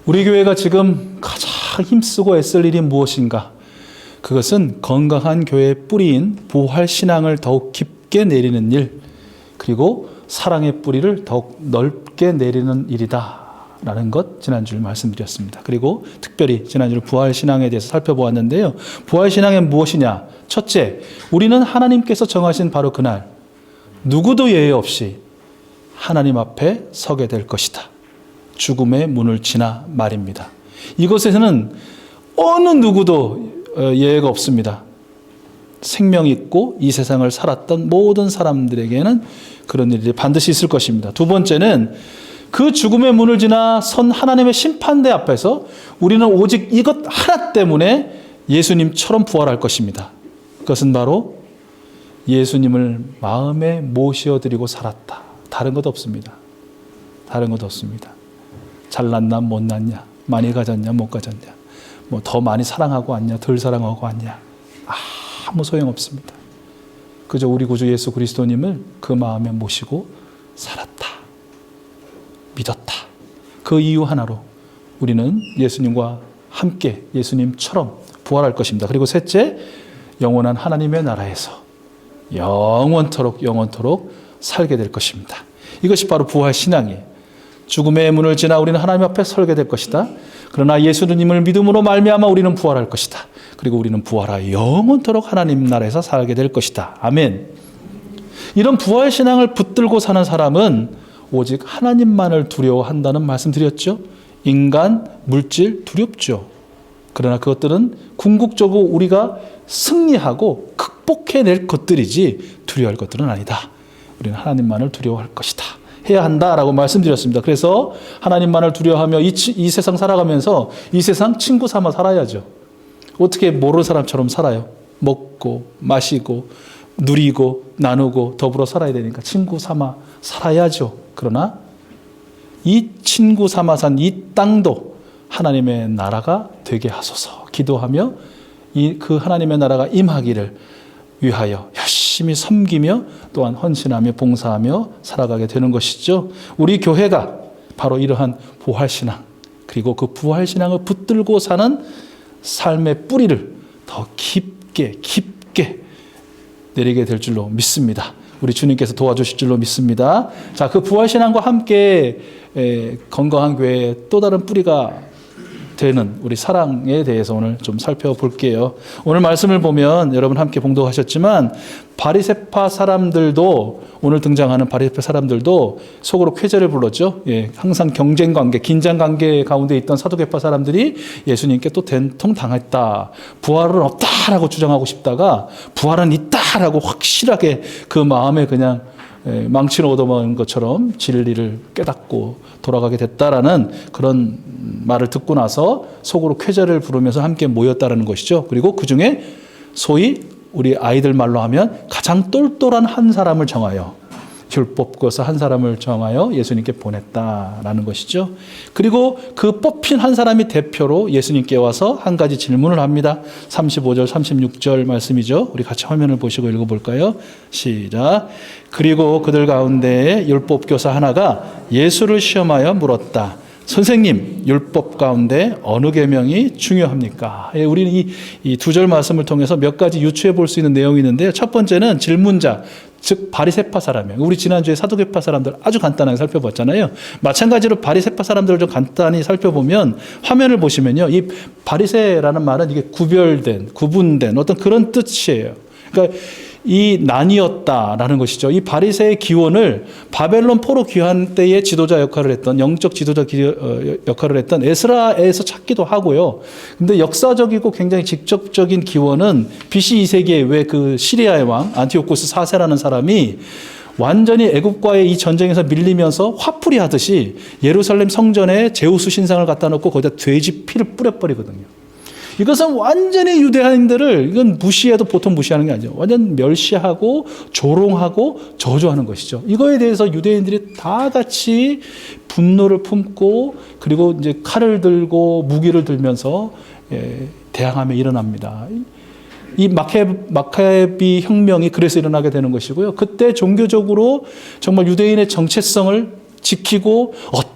우리 교회가 지금 가장 힘쓰고 애쓸 일이 무엇인가? 그것은 건강한 교회의 뿌리인 부활신앙을 더욱 깊게 내리는 일, 그리고 사랑의 뿌리를 더욱 넓게 내리는 일이다 라는 것 지난주에 말씀드렸습니다. 그리고 특별히 지난주에 부활신앙에 대해서 살펴보았는데요. 부활신앙은 무엇이냐? 첫째, 우리는 하나님께서 정하신 바로 그날 누구도 예외 없이 하나님 앞에 서게 될 것이다. 죽음의 문을 지나 말입니다. 이것에서는 어느 누구도 예외가 없습니다. 생명 있고 이 세상을 살았던 모든 사람들에게는 그런 일이 반드시 있을 것입니다. 두 번째는 그 죽음의 문을 지나 선 하나님의 심판대 앞에서 우리는 오직 이것 하나 때문에 예수님처럼 부활할 것입니다. 그것은 바로 예수님을 마음에 모셔드리고 살았다. 다른 것 없습니다. 다른 것 없습니다. 잘났나 못났냐, 많이 가졌냐 못 가졌냐, 뭐 더 많이 사랑하고 왔냐 덜 사랑하고 왔냐, 아무 소용없습니다. 그저 우리 구주 예수 그리스도님을 그 마음에 모시고 살았다, 믿었다. 그 이유 하나로 우리는 예수님과 함께 예수님처럼 부활할 것입니다. 그리고 셋째, 영원한 하나님의 나라에서 영원토록 살게 될 것입니다. 이것이 바로 부활신앙이에요. 죽음의 문을 지나 우리는 하나님 앞에 설게 될 것이다. 그러나 예수님을 믿음으로 말미암아 우리는 부활할 것이다. 그리고 우리는 부활하여 영원토록 하나님 나라에서 살게 될 것이다. 아멘. 이런 부활신앙을 붙들고 사는 사람은 오직 하나님만을 두려워한다는 말씀 드렸죠. 인간, 물질 두렵죠. 그러나 그것들은 궁극적으로 우리가 승리하고 극복해낼 것들이지 두려워할 것들은 아니다. 우리는 하나님만을 두려워할 것이다. 해야 한다라고 말씀드렸습니다. 그래서 하나님만을 두려워하며 이 세상 살아가면서 이 세상 친구 삼아 살아야죠. 어떻게 모르는 사람처럼 살아요? 먹고 마시고 누리고 나누고 더불어 살아야 되니까 친구 삼아 살아야죠. 그러나 이 친구 삼아 산 이 땅도 하나님의 나라가 되게 하소서 기도하며 그 하나님의 나라가 임하기를 위하여 열심히 섬기며 또한 헌신하며 봉사하며 살아가게 되는 것이죠. 우리 교회가 바로 이러한 부활신앙, 그리고 그 부활신앙을 붙들고 사는 삶의 뿌리를 더 깊게 내리게 될 줄로 믿습니다. 우리 주님께서 도와주실 줄로 믿습니다. 자, 그 부활신앙과 함께 건강한 교회의 또 다른 뿌리가 되는 우리 사랑에 대해서 오늘 좀 살펴볼게요. 오늘 말씀을 보면 여러분 함께 봉독하셨지만 바리새파 사람들도, 오늘 등장하는 바리새파 사람들도 속으로 쾌재를 불렀죠. 항상 경쟁 관계, 긴장 관계 가운데 있던 사두개파 사람들이 예수님께 또 된통 당했다. 부활은 없다라고 주장하고 싶다가 부활은 있다라고 확실하게 그 마음에 그냥 망치로 얻어먹은 것처럼 진리를 깨닫고 돌아가게 됐다라는 그런 말을 듣고 나서 속으로 쾌재를 부르면서 함께 모였다라는 것이죠. 그리고 그 중에 소위 우리 아이들 말로 하면 가장 똘똘한 한 사람을 정하여, 율법교사 한 사람을 정하여 예수님께 보냈다라는 것이죠. 그리고 그 뽑힌 한 사람이 대표로 예수님께 와서 한 가지 질문을 합니다. 35절 36절 말씀이죠. 우리 같이 화면을 보시고 읽어볼까요? 시작. 그리고 그들 가운데 율법교사 하나가 예수를 시험하여 물었다. 선생님, 율법 가운데 어느 계명이 중요합니까? 우리는 이 두 절 말씀을 통해서 몇 가지 유추해 볼 수 있는 내용이 있는데요. 첫 번째는 질문자, 즉 바리새파 사람이에요. 우리 지난주에 사두개파 사람들 아주 간단하게 살펴봤잖아요. 마찬가지로 바리새파 사람들을 좀 간단히 살펴보면 화면을 보시면요, 이 바리새라는 말은 이게 구분된 어떤 그런 뜻이에요. 그러니까 이 나뉘었다라는 것이죠. 이 바리새의 기원을 바벨론 포로 귀환 때의 지도자 역할을 했던, 영적 지도자 역할을 했던 에스라에서 찾기도 하고요. 근데 역사적이고 굉장히 직접적인 기원은 BC 2세기에 왜 그 시리아의 왕 안티오코스 4세라는 사람이 완전히 애굽과의 이 전쟁에서 밀리면서 화풀이 하듯이 예루살렘 성전에 제우스 신상을 갖다 놓고 거기다 돼지 피를 뿌려버리거든요. 이것은 완전히 유대인들을, 이건 무시해도 보통 무시하는 게 아니죠. 완전 멸시하고 조롱하고 저주하는 것이죠. 이거에 대해서 유대인들이 다 같이 분노를 품고, 그리고 이제 칼을 들고 무기를 들면서 대항하며 일어납니다. 이 마카비 혁명이 그래서 일어나게 되는 것이고요. 그때 종교적으로 정말 유대인의 정체성을 지키고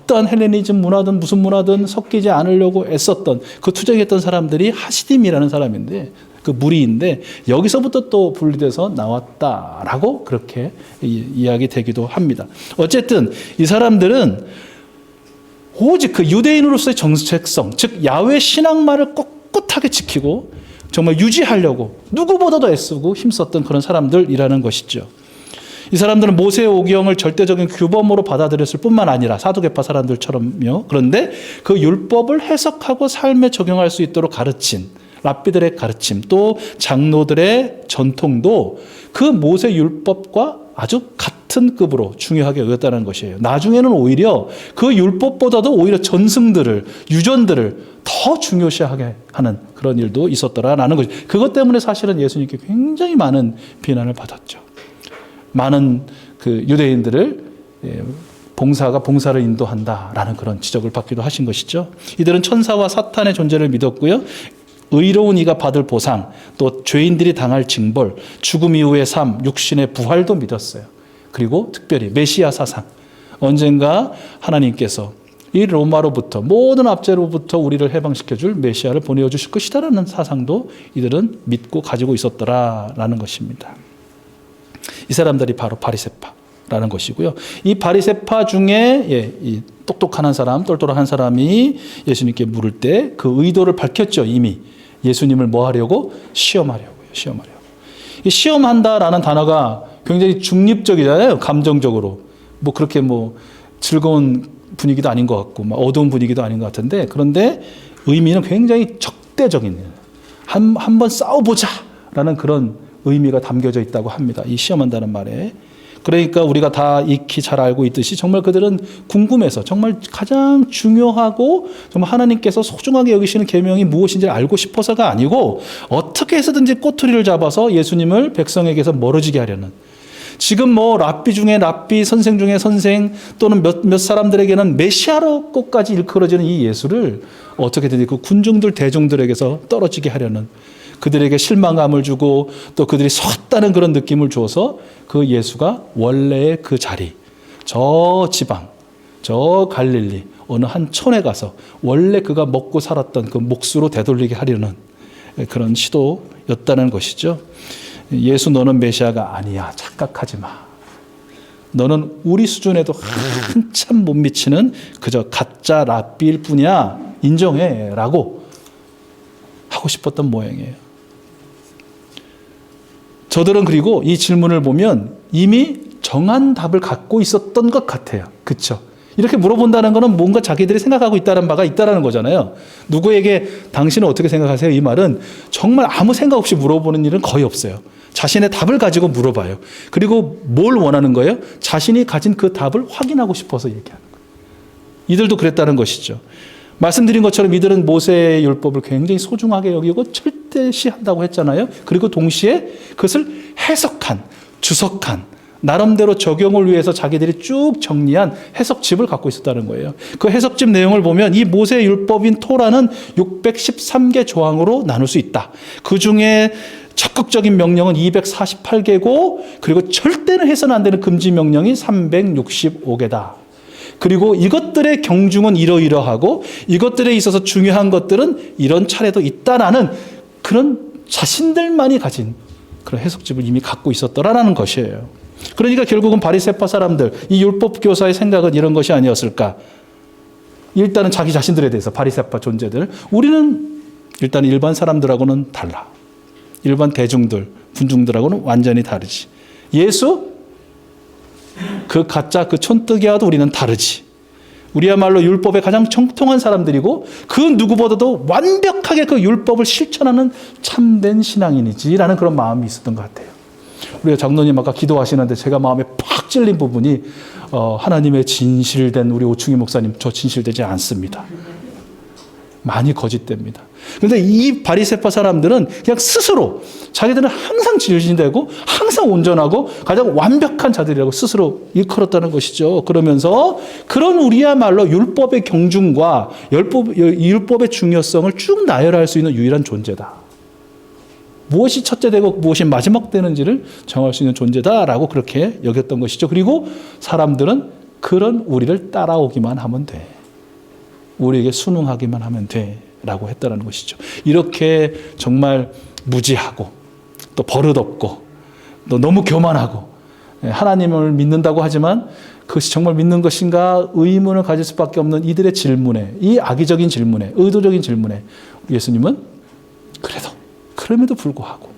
어떠한 헬레니즘 문화든 무슨 문화든 섞이지 않으려고 애썼던 그 투쟁했던 사람들이 하시딤이라는 사람인데 그 무리인데 여기서부터 또 분리돼서 나왔다라고 그렇게 이야기되기도 합니다. 어쨌든 이 사람들은 오직 그 유대인으로서의 정체성, 즉 야훼 신앙만을 꿋꿋하게 지키고 정말 유지하려고 누구보다도 애쓰고 힘썼던 그런 사람들이라는 것이죠. 이 사람들은 모세의 오경을 절대적인 규범으로 받아들였을 뿐만 아니라 사두개파 사람들처럼요. 그런데 그 율법을 해석하고 삶에 적용할 수 있도록 가르친 랍비들의 가르침, 또 장로들의 전통도 그 모세 율법과 아주 같은 급으로 중요하게 여겼다는 것이에요. 나중에는 오히려 그 율법보다도 오히려 전승들을, 유전들을 더 중요시하게 하는 그런 일도 있었더라라는 것이. 그것 때문에 사실은 예수님께 굉장히 많은 비난을 받았죠. 많은 그 유대인들을 봉사를 인도한다라는 그런 지적을 받기도 하신 것이죠. 이들은 천사와 사탄의 존재를 믿었고요. 의로운 이가 받을 보상, 또 죄인들이 당할 징벌, 죽음 이후의 삶, 육신의 부활도 믿었어요. 그리고 특별히 메시아 사상, 언젠가 하나님께서 이 로마로부터 모든 압제로부터 우리를 해방시켜줄 메시아를 보내어 주실 것이다라는 사상도 이들은 믿고 가지고 있었더라라는 것입니다. 이 사람들이 바로 바리새파라는 것이고요. 이 바리새파 중에 이 똑똑한 한 사람, 똘똘한 한 사람이 예수님께 물을 때 그 의도를 밝혔죠. 이미 예수님을 뭐 하려고? 시험하려고요. 이 시험한다라는 단어가 굉장히 중립적이잖아요. 감정적으로 뭐 그렇게 뭐 즐거운 분위기도 아닌 것 같고 어두운 분위기도 아닌 것 같은데, 그런데 의미는 굉장히 적대적인, 한번 싸워보자라는 그런 의미가 담겨져 있다고 합니다. 이 시험한다는 말에. 그러니까 우리가 다 익히 잘 알고 있듯이 정말 그들은 궁금해서 정말 가장 중요하고 정말 하나님께서 소중하게 여기시는 계명이 무엇인지를 알고 싶어서가 아니고 어떻게 해서든지 꼬투리를 잡아서 예수님을 백성에게서 멀어지게 하려는, 지금 뭐 랍비 중에 랍비, 선생 중에 선생, 또는 몇 사람들에게는 메시아로 끝까지 일컬어지는 이 예수를 어떻게든 그 군중들, 대중들에게서 떨어지게 하려는, 그들에게 실망감을 주고 또 그들이 속았다는 그런 느낌을 줘서 그 예수가 원래의 그 자리, 저 지방, 저 갈릴리 어느 한 촌에 가서 원래 그가 먹고 살았던 그 몫으로 되돌리게 하려는 그런 시도였다는 것이죠. 예수, 너는 메시아가 아니야. 착각하지 마. 너는 우리 수준에도 한참 못 미치는 그저 가짜 랍비일 뿐이야. 인정해. 라고 하고 싶었던 모양이에요. 저들은 그리고 이 질문을 보면 이미 정한 답을 갖고 있었던 것 같아요. 그렇죠? 이렇게 물어본다는 것은 뭔가 자기들이 생각하고 있다는 바가 있다는 거잖아요. 누구에게 당신은 어떻게 생각하세요? 이 말은 정말 아무 생각 없이 물어보는 일은 거의 없어요. 자신의 답을 가지고 물어봐요. 그리고 뭘 원하는 거예요? 자신이 가진 그 답을 확인하고 싶어서 얘기하는 거예요. 이들도 그랬다는 것이죠. 말씀드린 것처럼 이들은 모세의 율법을 굉장히 소중하게 여기고 철대시한다고 했잖아요. 그리고 동시에 그것을 해석한, 주석한, 나름대로 적용을 위해서 자기들이 쭉 정리한 해석집을 갖고 있었다는 거예요. 그 해석집 내용을 보면 이 모세의 율법인 토라는 613개 조항으로 나눌 수 있다. 그 중에 적극적인 명령은 248개고 그리고 절대는 해서는 안 되는 금지 명령이 365개다. 그리고 이것들의 경중은 이러이러하고 이것들에 있어서 중요한 것들은 이런 차례도 있다라는 그런 자신들만이 가진 그런 해석집을 이미 갖고 있었더라라는 것이에요. 그러니까 결국은 바리새파 사람들, 이 율법 교사의 생각은 이런 것이 아니었을까? 일단은 자기 자신들에 대해서 바리새파 존재들, 우리는 일단 일반 사람들하고는 달라. 일반 대중들, 군중들하고는 완전히 다르지. 예수? 그 가짜 그 촌뜨기와도 우리는 다르지. 우리야말로 율법에 가장 정통한 사람들이고 그 누구보다도 완벽하게 그 율법을 실천하는 참된 신앙인이지라는 그런 마음이 있었던 것 같아요. 우리가 장로님 아까 기도하시는데 제가 마음에 팍 찔린 부분이 하나님의 진실된 우리 오충희 목사님, 저 진실되지 않습니다. 많이 거짓됩니다. 그런데 이 바리새파 사람들은 그냥 스스로 자기들은 항상 진실되고 항상 온전하고 가장 완벽한 자들이라고 스스로 일컬었다는 것이죠. 그러면서 그런 우리야말로 율법의 경중과 율법의 중요성을 쭉 나열할 수 있는 유일한 존재다. 무엇이 첫째 되고 무엇이 마지막 되는지를 정할 수 있는 존재다라고 그렇게 여겼던 것이죠. 그리고 사람들은 그런 우리를 따라오기만 하면 돼. 우리에게 순응하기만 하면 돼. 라고 했다는 것이죠. 이렇게 정말 무지하고 또 버릇없고 또 너무 교만하고 하나님을 믿는다고 하지만 그것이 정말 믿는 것인가 의문을 가질 수밖에 없는 이들의 질문에, 이 악의적인 질문에, 의도적인 질문에 예수님은 그럼에도 불구하고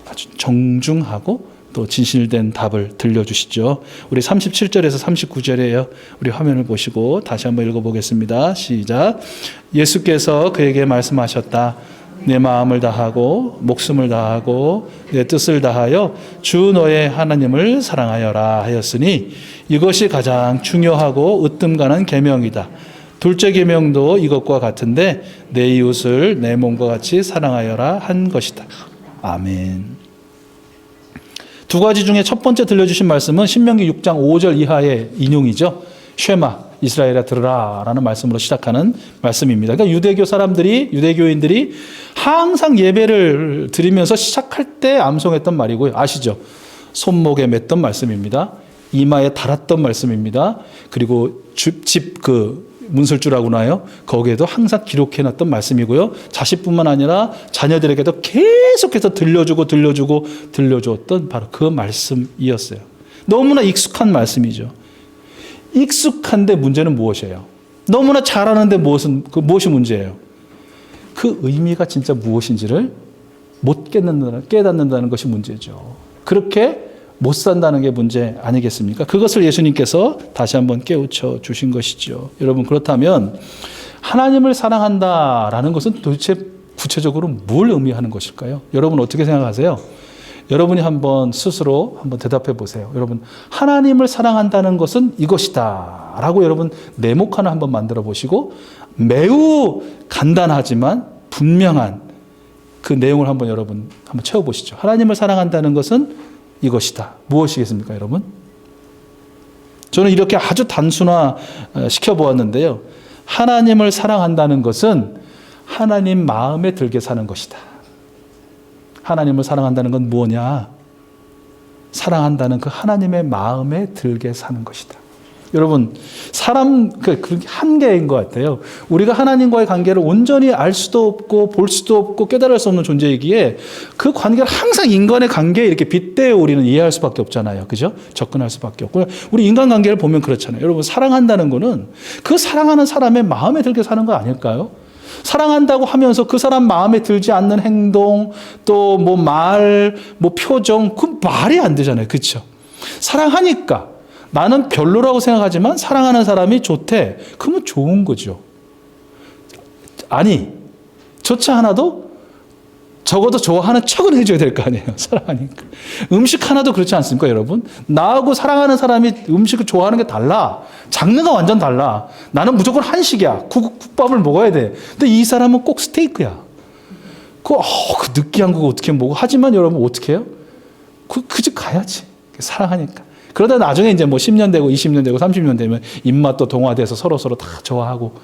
아주 정중하고 또 진실된 답을 들려주시죠. 우리 37절에서 39절이에요. 우리 화면을 보시고 다시 한번 읽어보겠습니다. 시작. 예수께서 그에게 말씀하셨다. 내 마음을 다하고 목숨을 다하고 내 뜻을 다하여 주 너의 하나님을 사랑하여라 하였으니 이것이 가장 중요하고 으뜸 가는 계명이다. 둘째 계명도 이것과 같은데 내 이웃을 내 몸과 같이 사랑하여라 한 것이다. 아멘. 두 가지 중에 첫 번째 들려주신 말씀은 신명기 6장 5절 이하의 인용이죠. 쉐마 이스라엘아 들으라 라는 말씀으로 시작하는 말씀입니다. 그러니까 유대교인들이 항상 예배를 드리면서 시작할 때 암송했던 말이고요. 아시죠? 손목에 맸던 말씀입니다. 이마에 달았던 말씀입니다. 그리고 문설주라고 나요. 거기에도 항상 기록해놨던 말씀이고요. 자식뿐만 아니라 자녀들에게도 계속해서 들려주었던 바로 그 말씀이었어요. 너무나 익숙한 말씀이죠. 익숙한데 문제는 무엇이에요? 너무나 잘하는데 무엇이 문제예요? 그 의미가 진짜 무엇인지를 못 깨닫는다는 것이 문제죠. 그렇게 못 산다는 게 문제 아니겠습니까? 그것을 예수님께서 다시 한번 깨우쳐 주신 것이죠. 여러분, 그렇다면 하나님을 사랑한다라는 것은 도대체 구체적으로 뭘 의미하는 것일까요? 여러분 어떻게 생각하세요? 여러분이 스스로 한번 대답해 보세요. 여러분, 하나님을 사랑한다는 것은 이것이다 라고 여러분 네모 하나 한번 만들어 보시고 매우 간단하지만 분명한 그 내용을 여러분 한번 채워보시죠. 하나님을 사랑한다는 것은 이것이다. 무엇이겠습니까, 여러분? 저는 이렇게 아주 단순화 시켜보았는데요. 하나님을 사랑한다는 것은 하나님 마음에 들게 사는 것이다. 하나님을 사랑한다는 건 뭐냐? 사랑한다는 그 하나님의 마음에 들게 사는 것이다. 여러분, 그 한계인 것 같아요. 우리가 하나님과의 관계를 온전히 알 수도 없고 볼 수도 없고 깨달을 수 없는 존재이기에 그 관계를 항상 인간의 관계에 이렇게 빗대어 우리는 이해할 수밖에 없잖아요. 그죠? 접근할 수밖에 없고요. 우리 인간관계를 보면 그렇잖아요. 여러분, 사랑한다는 거는 그 사랑하는 사람의 마음에 들게 사는 거 아닐까요? 사랑한다고 하면서 그 사람 마음에 들지 않는 행동, 또 말, 표정, 그 말이 안 되잖아요. 그렇죠? 사랑하니까 나는 별로라고 생각하지만 사랑하는 사람이 좋대. 그러면 좋은 거죠. 아니, 좋지 않아도 적어도 좋아하는 척은 해줘야 될 거 아니에요. 사랑하니까. 음식 하나도 그렇지 않습니까, 여러분? 나하고 사랑하는 사람이 음식을 좋아하는 게 달라. 장르가 완전 달라. 나는 무조건 한식이야. 국밥을 먹어야 돼. 근데 이 사람은 꼭 스테이크야. 그 느끼한 거 어떻게 먹어? 하지만 여러분 어떻게 해요? 그 집 가야지. 사랑하니까. 그러다 나중에 이제 10년 되고 20년 되고 30년 되면 입맛도 동화돼서 서로 다 좋아하고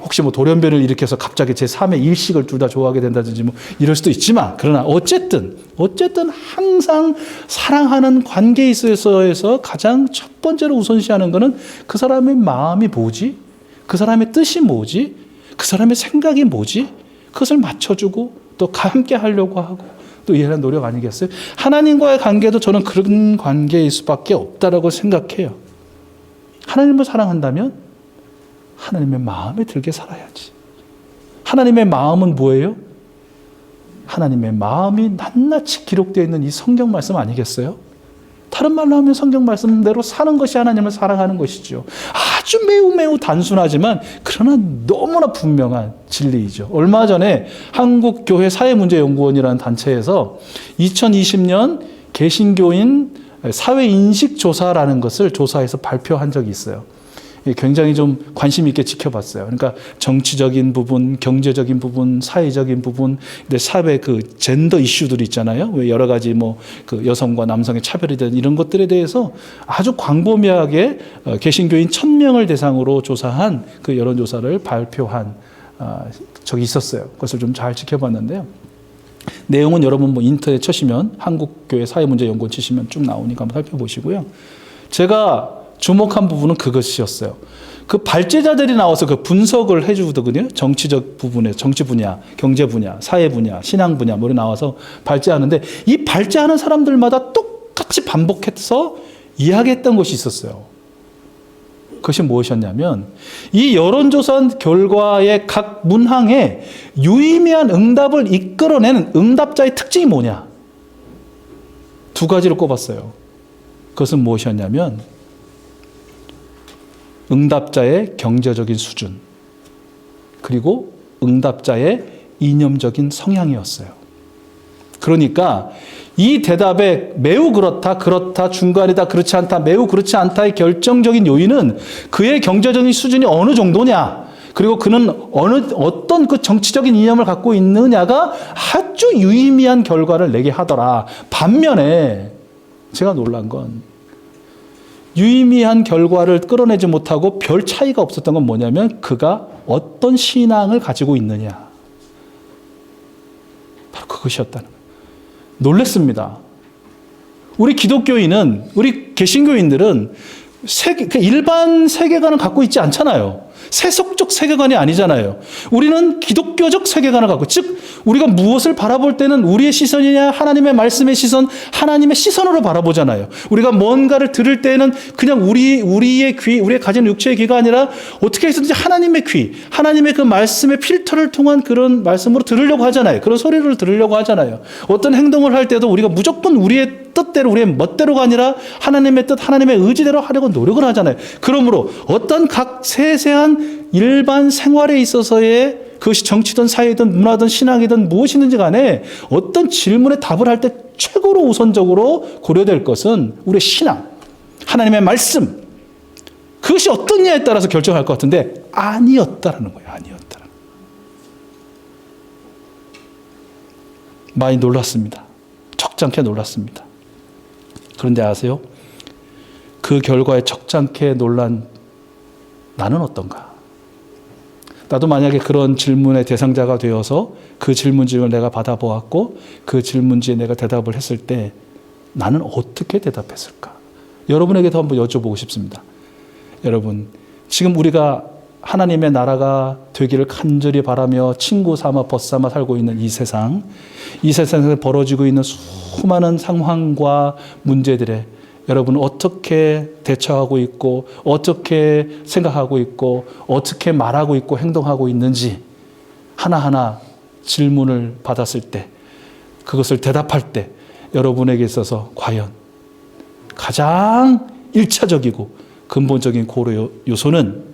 혹시 돌연변을 일으켜서 갑자기 제3의 일식을 둘 다 좋아하게 된다든지 이럴 수도 있지만 그러나 어쨌든 항상 사랑하는 관계에 있어서 가장 첫 번째로 우선시하는 것은 그 사람의 마음이 뭐지? 그 사람의 뜻이 뭐지? 그 사람의 생각이 뭐지? 그것을 맞춰주고 또 함께 하려고 하고 또 이해하는 노력 아니겠어요? 하나님과의 관계도 저는 그런 관계일 수밖에 없다라고 생각해요. 하나님을 사랑한다면 하나님의 마음에 들게 살아야지. 하나님의 마음은 뭐예요? 하나님의 마음이 낱낱이 기록되어 있는 이 성경 말씀 아니겠어요? 다른 말로 하면 성경 말씀대로 사는 것이 하나님을 사랑하는 것이죠. 아주 매우 단순하지만 그러나 너무나 분명한 진리이죠. 얼마 전에 한국교회 사회문제연구원이라는 단체에서 2020년 개신교인 사회인식조사라는 것을 조사해서 발표한 적이 있어요. 굉장히 좀 관심 있게 지켜봤어요. 그러니까 정치적인 부분, 경제적인 부분, 사회적인 부분, 근데 사회 젠더 이슈들이 있잖아요. 왜 여러 가지 그 여성과 남성의 차별이 된 이런 것들에 대해서 아주 광범위하게 개신교인 1000명을 대상으로 조사한 그 여론조사를 발표한 적이 있었어요. 그것을 좀 잘 지켜봤는데요. 내용은 여러분 인터넷 쳐시면 한국교회 사회문제연구원 치시면 쭉 나오니까 한번 살펴보시고요. 제가 주목한 부분은 그것이었어요. 그 발제자들이 나와서 그 분석을 해주거든요. 정치적 부분에, 정치 분야, 경제 분야, 사회 분야, 신앙 분야, 뭐 나와서 발제하는데 이 발제하는 사람들마다 똑같이 반복해서 이야기했던 것이 있었어요. 그것이 무엇이었냐면 이 여론조사 결과의 각 문항에 유의미한 응답을 이끌어내는 응답자의 특징이 뭐냐? 두 가지를 꼽았어요. 그것은 무엇이었냐면 응답자의 경제적인 수준, 그리고 응답자의 이념적인 성향이었어요. 그러니까 이 대답에 매우 그렇다, 그렇다, 중간이다, 그렇지 않다, 매우 그렇지 않다의 결정적인 요인은 그의 경제적인 수준이 어느 정도냐, 그리고 그는 어떤 그 정치적인 이념을 갖고 있느냐가 아주 유의미한 결과를 내게 하더라. 반면에 제가 놀란 건 유의미한 결과를 끌어내지 못하고 별 차이가 없었던 건 뭐냐면 그가 어떤 신앙을 가지고 있느냐. 바로 그것이었다는 거예요. 놀랐습니다. 우리 기독교인은, 우리 개신교인들은 일반 세계관을 갖고 있지 않잖아요. 세속적 세계관이 아니잖아요. 우리는 기독교적 세계관을 갖고, 즉 우리가 무엇을 바라볼 때는 우리의 시선이냐 하나님의 말씀의 시선, 하나님의 시선으로 바라보잖아요. 우리가 뭔가를 들을 때는 그냥 우리의 귀, 우리의 가진 육체의 귀가 아니라 어떻게 해서든지 하나님의 귀, 하나님의 그 말씀의 필터를 통한 그런 말씀으로 들으려고 하잖아요. 그런 소리를 들으려고 하잖아요. 어떤 행동을 할 때도 우리가 무조건 우리의 뜻대로, 우리의 멋대로가 아니라 하나님의 뜻, 하나님의 의지대로 하려고 노력을 하잖아요. 그러므로 어떤 각 세세한 일반 생활에 있어서의 그것이 정치든 사회든 문화든 신학이든 무엇이든지 간에 어떤 질문에 답을 할 때 최고로 우선적으로 고려될 것은 우리의 신앙, 하나님의 말씀, 그것이 어떠냐에 따라서 결정할 것 같은데 아니었다라는 거예요. 아니었다라는 거예요. 많이 놀랐습니다. 적잖게 놀랐습니다. 그런데 아세요? 그 결과에 적잖게 놀란 나는 어떤가? 나도 만약에 그런 질문의 대상자가 되어서 그 질문지를 내가 받아보았고 그 질문지에 내가 대답을 했을 때 나는 어떻게 대답했을까? 여러분에게도 한번 여쭤보고 싶습니다. 여러분, 지금 우리가 하나님의 나라가 되기를 간절히 바라며 친구 삼아 벗삼아 살고 있는 이 세상에서 벌어지고 있는 수많은 상황과 문제들에 여러분은 어떻게 대처하고 있고 어떻게 생각하고 있고 어떻게 말하고 있고 행동하고 있는지 하나하나 질문을 받았을 때 그것을 대답할 때 여러분에게 있어서 과연 가장 1차적이고 근본적인 고려 요소는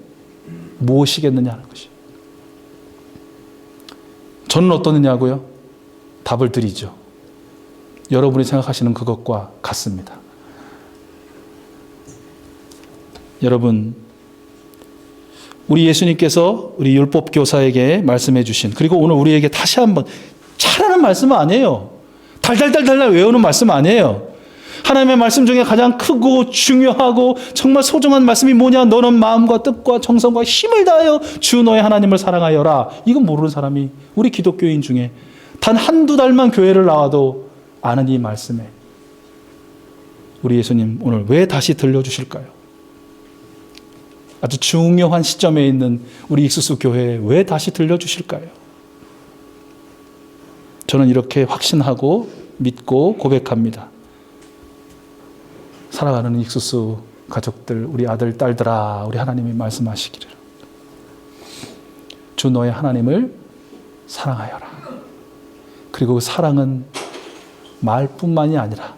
무엇이겠느냐 하는 것이에요. 저는 어떠느냐고요? 답을 드리죠. 여러분이 생각하시는 그것과 같습니다. 여러분, 우리 예수님께서 우리 율법 교사에게 말씀해 주신, 그리고 오늘 우리에게 다시 한번 잘하는 말씀은 아니에요. 달달달달 외우는 말씀 아니에요. 하나님의 말씀 중에 가장 크고 중요하고 정말 소중한 말씀이 뭐냐? 너는 마음과 뜻과 정성과 힘을 다하여 주 너의 하나님을 사랑하여라. 이건 모르는 사람이 우리 기독교인 중에 단 한두 달만 교회를 나와도 아는 이 말씀에 우리 예수님 오늘 왜 다시 들려주실까요? 아주 중요한 시점에 있는 우리 익수수 교회에 왜 다시 들려주실까요? 저는 이렇게 확신하고 믿고 고백합니다. 살아가는 익수수 가족들, 우리 아들, 딸들아, 우리 하나님이 말씀하시기를 주 너의 하나님을 사랑하여라. 그리고 그 사랑은 말뿐만이 아니라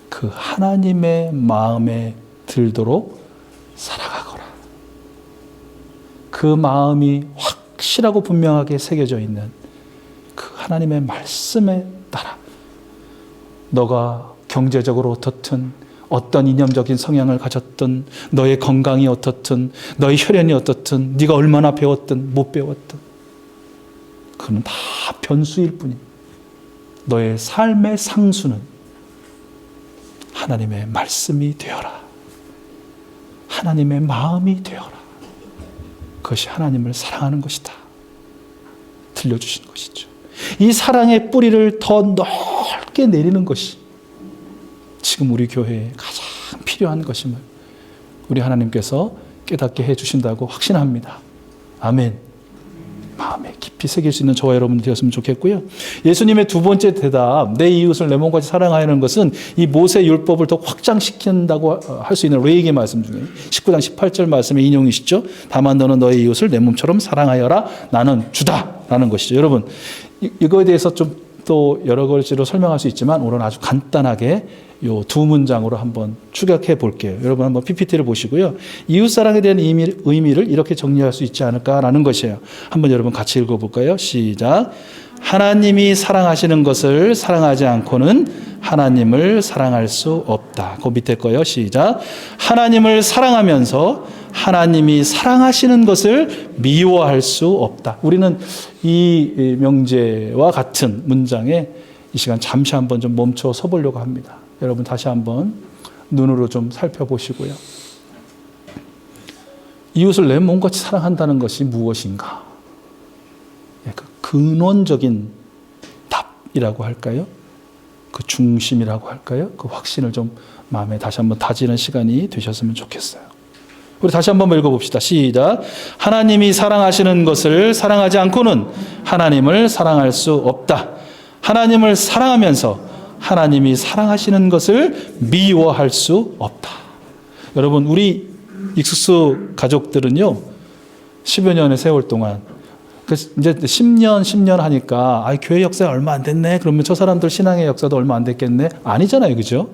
그 하나님의 마음에 들도록 살아가거라. 그 마음이 확실하고 분명하게 새겨져 있는 그 하나님의 말씀에 따라 너가 경제적으로 어떻든 어떤 이념적인 성향을 가졌든 너의 건강이 어떻든 너의 혈연이 어떻든 네가 얼마나 배웠든 못 배웠든 그건 다 변수일 뿐이야. 너의 삶의 상수는 하나님의 말씀이 되어라. 하나님의 마음이 되어라. 그것이 하나님을 사랑하는 것이다. 들려주시는 것이죠. 이 사랑의 뿌리를 더 넓게 내리는 것이 지금 우리 교회에 가장 필요한 것임을 우리 하나님께서 깨닫게 해주신다고 확신합니다. 아멘. 마음에 깊이 새길 수 있는 저와 여러분 되었으면 좋겠고요. 예수님의 두 번째 대답, 내 이웃을 내 몸같이 사랑하는 것은 이 모세 율법을 더 확장시킨다고 할 수 있는 레위기 말씀 중에 19장 18절 말씀의 인용이시죠. 다만 너는 너의 이웃을 내 몸처럼 사랑하여라. 나는 주다라는 것이죠. 여러분, 이거에 대해서 좀 또 여러 가지로 설명할 수 있지만 오늘은 아주 간단하게 요 두 문장으로 한번 추격해 볼게요. 여러분 한번 PPT를 보시고요. 이웃사랑에 대한 의미를 이렇게 정리할 수 있지 않을까라는 것이에요. 한번 여러분 같이 읽어볼까요? 시작. 하나님이 사랑하시는 것을 사랑하지 않고는 하나님을 사랑할 수 없다. 그 밑에 거요. 시작. 하나님을 사랑하면서 하나님이 사랑하시는 것을 미워할 수 없다. 우리는 이 명제와 같은 문장에 이 시간 잠시 한번 좀 멈춰 서 보려고 합니다. 여러분 다시 한번 눈으로 좀 살펴보시고요. 이웃을 내 몸같이 사랑한다는 것이 무엇인가? 그 근원적인 답이라고 할까요? 그 중심이라고 할까요? 그 확신을 좀 마음에 다시 한번 다지는 시간이 되셨으면 좋겠어요. 우리 다시 한번 읽어봅시다. 시작. 하나님이 사랑하시는 것을 사랑하지 않고는 하나님을 사랑할 수 없다. 하나님을 사랑하면서 하나님이 사랑하시는 것을 미워할 수 없다. 여러분, 우리 익숙수 가족들은요, 10여 년의 세월 동안, 이제 10년 하니까, 교회 역사 얼마 안 됐네? 그러면 저 사람들 신앙의 역사도 얼마 안 됐겠네? 아니잖아요. 그죠?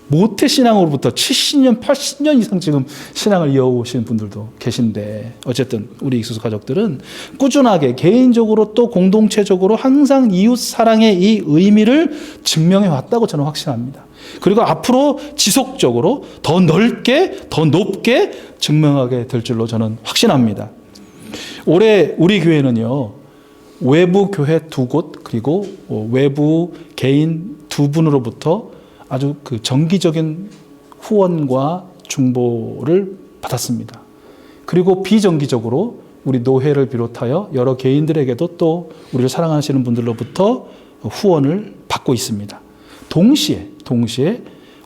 모태신앙으로부터 70년, 80년 이상 지금 신앙을 이어오신 분들도 계신데, 어쨌든 우리 익숙수 가족들은 꾸준하게 개인적으로 또 공동체적으로 항상 이웃 사랑의 이 의미를 증명해 왔다고 저는 확신합니다. 그리고 앞으로 지속적으로 더 넓게, 더 높게 증명하게 될 줄로 저는 확신합니다. 올해 우리 교회는요, 외부 교회 2곳, 그리고 외부 개인 2분으로부터 아주 그 정기적인 후원과 중보를 받았습니다. 그리고 비정기적으로 우리 노회를 비롯하여 여러 개인들에게도 또 우리를 사랑하시는 분들로부터 후원을 받고 있습니다. 동시에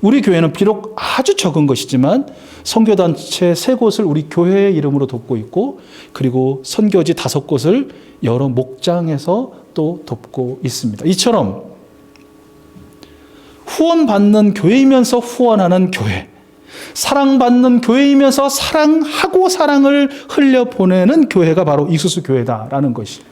우리 교회는 비록 아주 적은 것이지만 선교단체 3곳을 우리 교회의 이름으로 돕고 있고, 그리고 선교지 5곳을 여러 목장에서 또 돕고 있습니다. 이처럼 후원받는 교회이면서 후원하는 교회, 사랑받는 교회이면서 사랑하고 사랑을 흘려보내는 교회가 바로 익숙수 교회다라는 것이에요.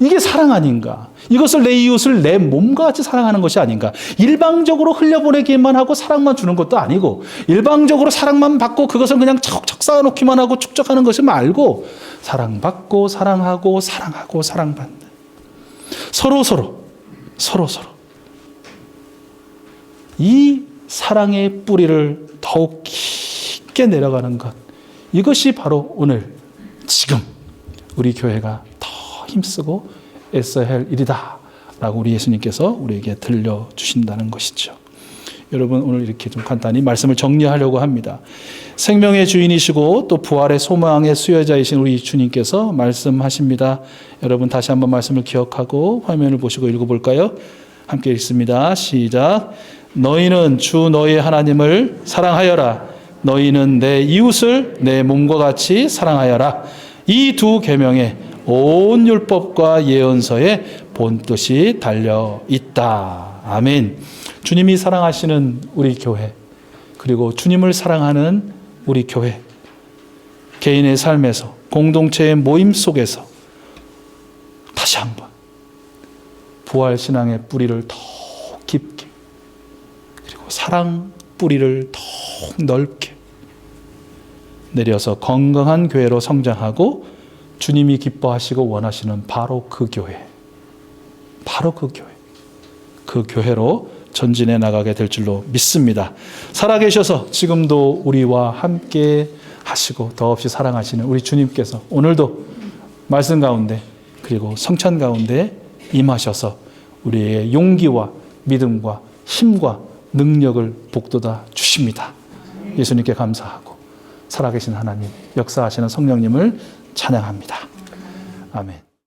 이게 사랑 아닌가? 이것을 내 이웃을 내 몸과 같이 사랑하는 것이 아닌가? 일방적으로 흘려보내기만 하고 사랑만 주는 것도 아니고, 일방적으로 사랑만 받고 그것을 그냥 척척 쌓아놓기만 하고 축적하는 것이 말고, 사랑받고 사랑하고 사랑하고 사랑받는, 서로 이 사랑의 뿌리를 더욱 깊게 내려가는 것, 이것이 바로 오늘 지금 우리 교회가 더 힘쓰고 애써야 할 일이다 라고 우리 예수님께서 우리에게 들려주신다는 것이죠. 여러분, 오늘 이렇게 좀 간단히 말씀을 정리하려고 합니다. 생명의 주인이시고 또 부활의 소망의 수여자이신 우리 주님께서 말씀하십니다. 여러분 다시 한번 말씀을 기억하고 화면을 보시고 읽어볼까요? 함께 읽습니다. 시작. 너희는 주 너희 하나님을 사랑하여라. 너희는 내 이웃을 내 몸과 같이 사랑하여라. 이 두 계명에 온 율법과 예언서에 본뜻이 달려 있다. 아멘. 주님이 사랑하시는 우리 교회, 그리고 주님을 사랑하는 우리 교회, 개인의 삶에서, 공동체의 모임 속에서 다시 한번 부활신앙의 뿌리를 더 깊게, 그리고 사랑 뿌리를 더 넓게 내려서 건강한 교회로 성장하고 주님이 기뻐하시고 원하시는 바로 그 교회, 그 교회로 전진해 나가게 될 줄로 믿습니다. 살아계셔서 지금도 우리와 함께 하시고 더없이 사랑하시는 우리 주님께서 오늘도 말씀 가운데 그리고 성찬 가운데 임하셔서 우리의 용기와 믿음과 힘과 능력을 북돋아 주십니다. 예수님께 감사하고 살아계신 하나님, 역사하시는 성령님을 찬양합니다. 아멘.